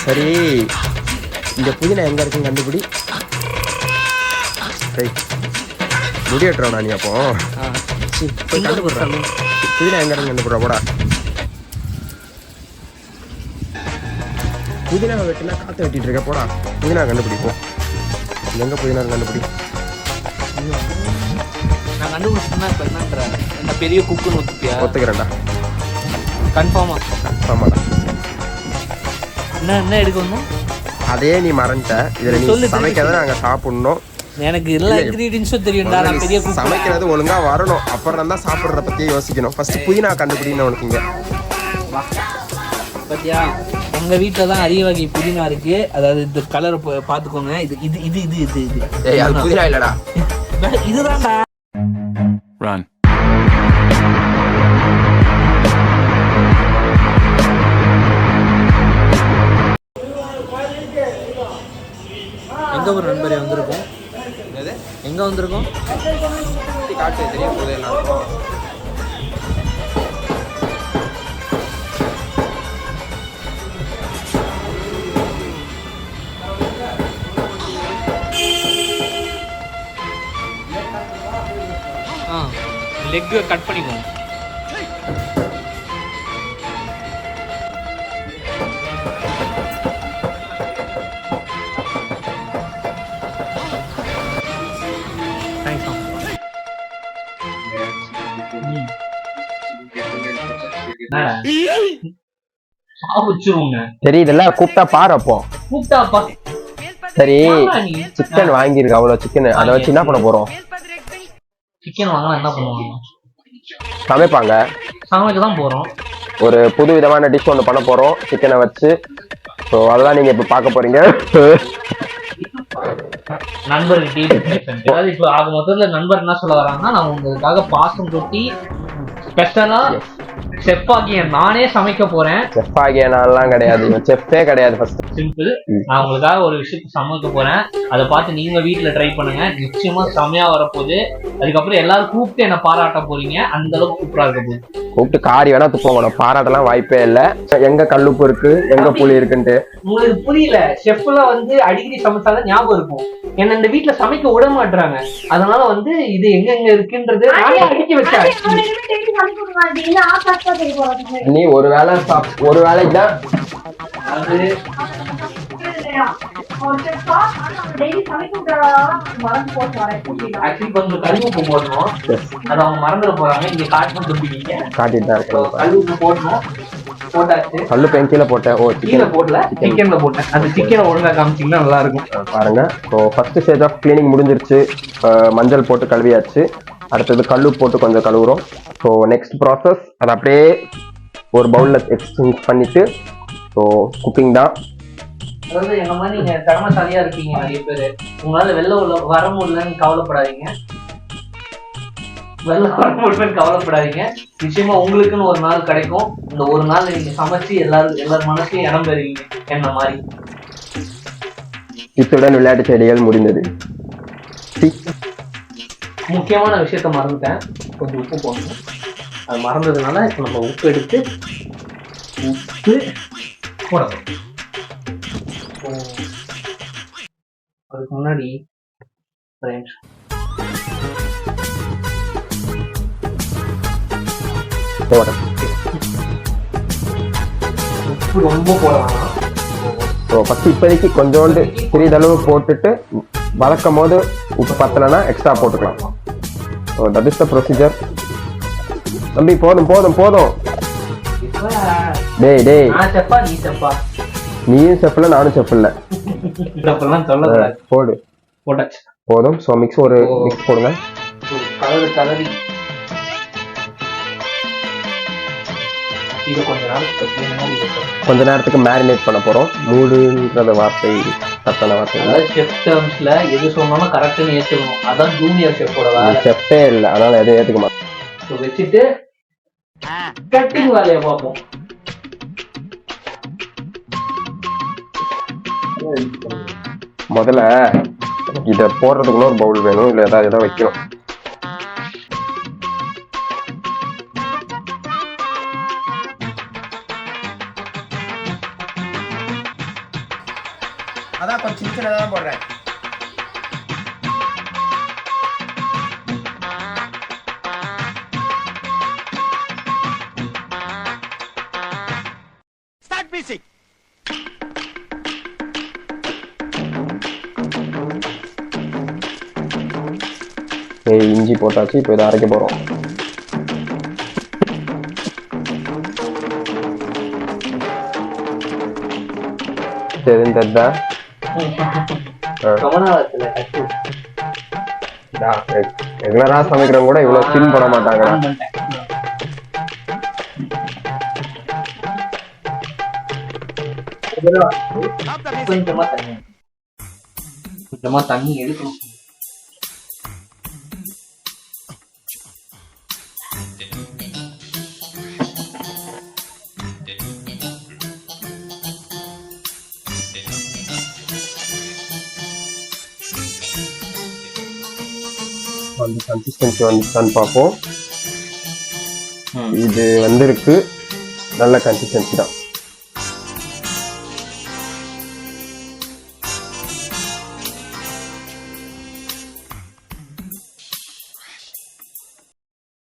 சரி, இந்த புதினா எங்க இருக்குன்னு கண்டுபிடி. முடி வெட்டுறா நீ அப்போ? போய் கண்டுபிடுறேன். புதினா எங்க இருக்குன்னு கண்டுபிடுற போடா. புதினா வெட்டினா காற்று வெட்டிட்டு இருக்க போடா. புதினா கண்டுபிடிப்போம். எங்க புதினா கண்டுபிடி. நான் கண்டுபிடிச்சேன்னா இப்போ என்னன்ற என்ன பெரிய குக்குன்னு ஒத்துக்கிறேன்டா. கன்ஃபார்மாடா. என்ன எடுக்க வந்தோம்? அதே நீ மறந்துட்ட. இதில் நீ சமைக்கிறத நாங்கள் சாப்பிட்ணும். எனக்கு எல்லா இன்க்ரீடியன்ஸும் தெரியும்டா. நான் பெரிய சமைக்கிறது ஒழுங்காக வரணும். அப்புறம் தான் சாப்பிட்றத பற்றியே யோசிக்கணும். ஃபஸ்ட்டு புதினா கண்டுபிடின்னு உனக்கு இங்கே பார்த்தியா? எங்கள் வீட்டில் தான் அதிக வகை புதினா இருக்குது. அதாவது இந்த கலரை பார்த்துக்கோங்க. இது இது இது இது இது இது அது புதினா இல்லைடா, இதுதான்டா. Run. எங்கே ஒரு நண்பரே வந்திருக்கோம்? எங்கே வந்திருக்கோம்? காட்டு தெரிய போகுது எல்லாருக்கும். லெக்கை கட் பண்ணிக்கோங்க. சரி, இதெல்லாம் கூப்பிட்டா பாரு. அப்போ சரி, சிக்கன் வாங்கியிருக்கு. அவ்வளோ சிக்கன் அதை வச்சு என்ன பண்ண போறோம்? சிக்கன் வாங்கினா என்ன பண்ணுவாங்க? சமைப்பாங்க. சமைக்க தான் போறோம். ஒரு புது விதமான டிஷ் ஒன்று பண்ண போறோம் சிக்கனை வச்சு. ஸோ அதெல்லாம் நீங்க இப்ப பார்க்க போறீங்க. நண்பர்கிட்ட இப்போ ஆக மொத்தத்தில் நண்பர் என்ன சொல்ல வராங்கன்னா, நான் உங்களுக்காக பாசம் கொட்டி ஸ்பெஷலா செஃப் ஆகிய நானே சமைக்க போறேன். செஃப் ஆகிய நான்லாம் கிடையாது, செஃப்பே கிடையாது. ஃபர்ஸ்ட் சிம்பிள், நான் உங்களுக்காக ஒரு விஷயத்தை சமைக்க போறேன். அதை பார்த்து நீங்க வீட்டுல ட்ரை பண்ணுங்க. நிச்சயமா செமையா வரப்போகுது. அதுக்கப்புறம் எல்லாரும் கூப்பிட்டு என்ன பாராட்ட போறீங்க. அந்த அளவுக்கு சூப்பரா இருக்க போகுது. கூப்பிட்டு காரி வேணா துப்போங்க. பாராட்டெல்லாம் வாய்ப்பே இல்லை. எங்க கல்லுப்பு இருக்கு, எங்க புளி இருக்குன்ட்டு உங்களுக்கு புரியல. செஃப்ல வந்து அடிக்கடி சமைச்சாலும் ஞாபகம் இருக்கும். என்ன இந்த வீட்டுல சமைக்க விட மாட்டாங்க. அதனால வந்து இது எங்க எங்க இருக்குன்றது நானே அடிக்க வச்சேன். நீ ஒரு வேலைக்கு தான் அது ஆக்சுவலி கொஞ்சம் கல்லுப்பு போடணும். அது அவங்க மறந்துட போறாங்க. இங்க காட்டணும் தும்பிக்கிங்க காட்டிட்டு தான் இருக்கோம். கல்லுப்பு போடணும். போட்டாச்சு. கல்லு பென் கீழே போட்டேன். கீழே போடல, சிக்கன்ல போட்டேன். அந்த சிக்கனை ஒழுங்கா காமிச்சிங்கன்னா நல்லா இருக்கும். பாருங்க. So first stage of cleaning முடிஞ்சிருச்சு. மஞ்சள் போட்டு கழுவியாச்சு. அடுத்தது கல்லு போட்டு கொஞ்சம் கழுவுறோம். ஸோ நெக்ஸ்ட் ப்ராசஸ் அதை அப்படியே ஒரு பவுல்ல எக்ஸ்சேஞ்ச் பண்ணிட்டு ஸோ குக்கிங் தான். அதாவது என்ன மாதிரி நீங்க திறமைசாலியா இருக்கீங்க நிறைய பேரு. உங்களால வெளில வர முடியலன்னு கவலைப்படாதீங்க. வெளில வர முடியலன்னு கவலைப்படாதீங்க. நிச்சயமா உங்களுக்குன்னு ஒரு நாள் கிடைக்கும். இந்த ஒரு நாள் நீங்க சமைச்சு எல்லார் மனசையும் இடம் பெறுவீங்க என்ன மாதிரி. இத்துடன் விளையாட்டு செய்திகள் முடிந்தது. முக்கியமான விஷயத்த மறந்துட்டேன். கொஞ்சம் உப்பு போடணும். அது மறந்ததுனால இப்போ நம்ம உப்பு எடுத்து போடணும். அதுக்கு முன்னாடி உப்பு ரொம்ப போடலாம். இப்போதைக்கு கொஞ்சோண்டு சிறிதளவு போட்டுட்டு வதக்கும் போது உப்பு பத்தலைன்னா எக்ஸ்ட்ரா போட்டுக்கலாம். That is the procedure. தம்பி போதும் போதும் போதும். டேய் டேய், நீயும் செஃப் இல்ல, நானும் செஃப் இல்ல. போடு. போட்டாச்சு. போதும். ஸோ மிக்ஸ் ஒரு மிக்ஸ் போடுங்க. கலரி இது கொஞ்ச நேரத்துக்கு மேரினேட் பண்ண போறோம். மூடுன்ற வார்த்தை தப்பான வார்த்தை. செஃப் டர்ம்ஸ்ல எது சொன்னாலும் கரெக்ட்னு ஏத்துக்கணும். அதான் ஜூனியர் செஃப்போட வேலை. செஃப்பே இல்லை, அதனால எதுவும் ஏத்துக்க மாட்டோம். வச்சுட்டு கட்டிங் வேலையை பார்ப்போம். முதல்ல இதை போடுறதுக்குள்ள ஒரு பவுல் வேணும், இல்லை ஏதாவது வைக்கணும். அதான் கொஞ்சம் சின்ன சின்னதாக தான் போடுறேன். இஞ்சி போட்டாச்சு. இப்போ இதை அரைக்க போறோம். தெரிந்ததா? ரெகுலரா சமைக்கிறவங்க கூட இவ்வளவு ஸ்பின் போட மாட்டாங்க. கொஞ்சமா தண்ணி எடுக்கணும். அந்த கன்சிஸ்டன்சி வந்துச்சான்னு பார்ப்போம். இது வந்திருக்கு. நல்ல கன்சிஸ்டன்சி தான்.